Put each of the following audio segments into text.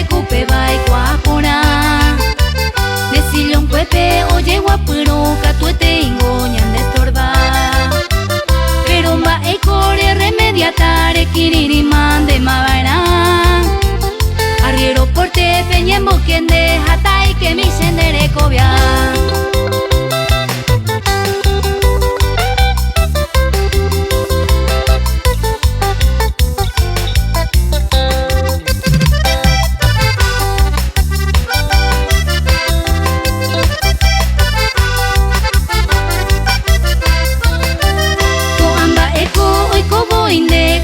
kupe bai kuapora Nesillon kuepe oye guapuro katuete ingo ñande torba Pero mba eikore remediatare kiriri mande mabara Arriero porte peñembo kiende hatai que mi sendere kobia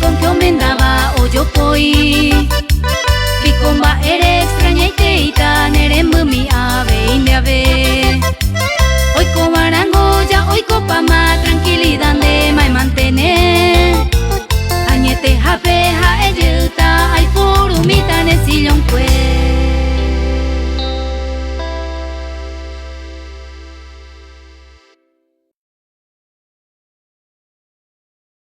Con que omendaba o yo poi Picomba ere extraña y teita nere mumi ave inde ave Hoy cobarango ya hoy copa matran